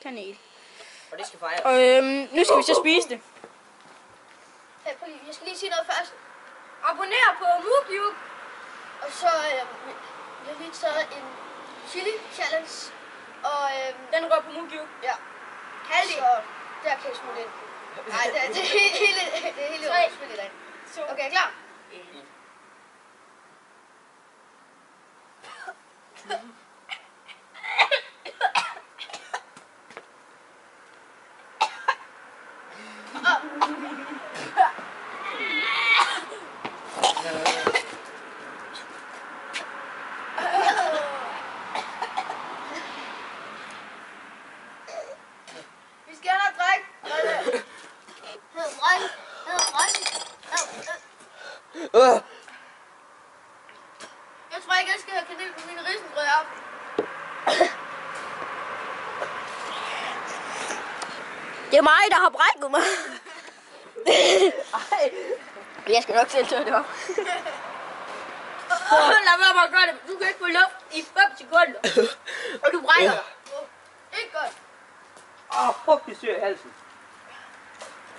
Kanel. Og det skal fejres. Og nu skal vi så spise det. Jeg skal lige sige noget først. Abonner på Mugjuk. Og så vi har lige taget en chili challenge. Og Den rører på Mugjuk. ja. Halvdelen. Der kan jeg smutte ind. Nej, det er hele spillet derinde. Okay, klar? Vi skal have drik. Jeg tror ikke, jeg skal have kanel på mine risengrød op. Det er mig, der har brækket mig. Jeg skal nok selv tørre det op. Lad være med at gøre det. Du kan ikke få luft i 5 sekunder. Og du brækker dig. Ikke godt. Fuck, det syr i halsen.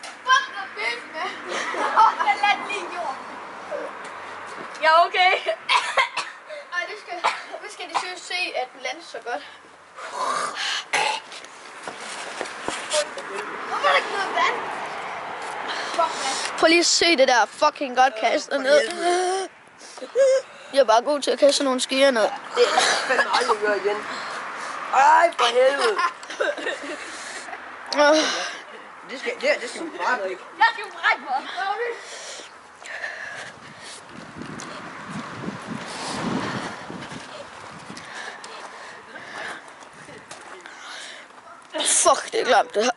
Fuck, der er fisk med. Jeg lader den lige i jorden. Ja, okay. Ej, det skal de seriøst se, at den lander så godt. Hvorfor er der ikke noget vand? Fuck, vand. Prøv lige at se det der fucking godt kaste ned. Jeg er bare god til at kaste nogle skier ned. Det kan man aldrig gøre igen. Ej, for helvede. Det skal man bare ikke. Jeg skal brække mig. Fuck, det er klamt det her.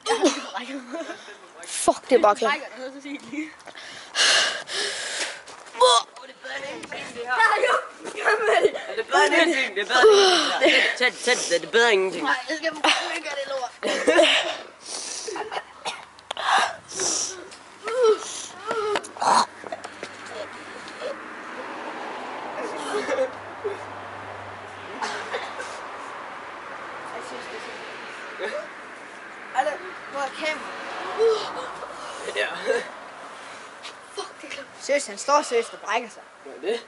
Fuck, det er bare klamt. Det er bedre end ingenting, det er bedre end ingenting. Det er bedre end ingenting. Nej, jeg skal ikke gøre det lort. Alter, hvor er kamera? Ja. Fuck, det er klamt. Seriøst, han står seriøst og brækker sig. Gør det?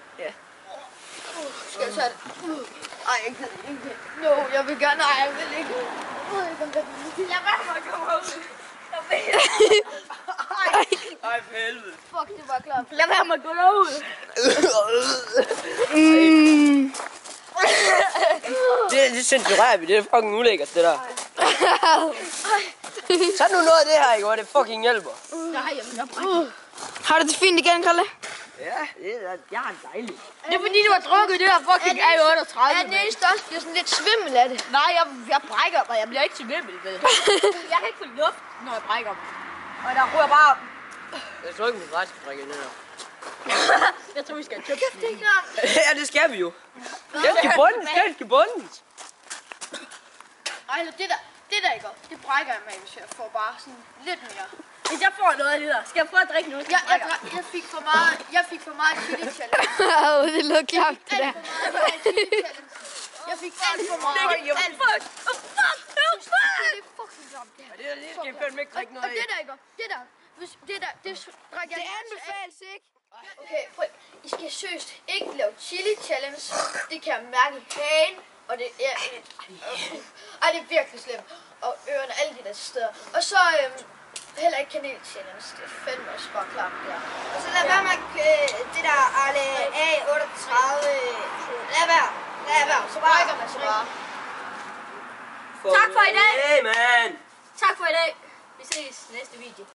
Skal jeg tage det? Ej, jeg kan ikke. No, jeg vil gerne. Nej, jeg vil ikke. Jeg vil ikke komme ud. Jeg vil ikke. Ej, for helvede. Fuck, det var klart. Lad være med at gå derud. Det censurerer vi. Det er fucking ulækkert, det der. Så nu noget af det her, ikke? Hvor det fucking hjælper. Nej, jeg brækker. Har du det fint igen, Kalle? Ja, jeg er dejligt. Det er fordi, du har drukket det der fucking A38. Er den eneste også bliver sådan lidt svimmel af det? Nej, jeg brækker mig. Jeg bliver ikke til vimmel med. Jeg kan ikke få luft, når jeg brækker mig. Og der ryger bare... Jeg tror ikke, min ret skal drikke det der. Jeg tror, vi skal have købt Kæft, det er klart. Ja, det skal vi jo. Den skal bundes, den skal bundes. Ej, det der ikke op. Det brækker jeg med, hvis jeg får bare sådan lidt mere. Hvis jeg får noget af det der, skal jeg prøve at drikke noget? Jeg fik for meget chili challenge. Det lød klart, det der. Alt for meget chili challenge. Jeg fik alt for meget. Fuck! Det er fucking klamt, det her. Det skal jeg fandme ikke drikke noget Og af. det der ikke op. Det der. Det drak jeg. Det anbefales ikke. Okay, prøv. I skal seriøst ikke lave chili challenge. Det kan jeg mærke i hagen. Og det er... Ej, det er virkelig slemt. Og ørerne, alle de der steder. Og så heller ikke kanel challenge. Det er fandme også bare klart der. Og så lad være med det der Arle A38. Lad være. Så brækker man sig bare. Tak for i dag. Hey, man. Tak for i dag. Vi ses næste video.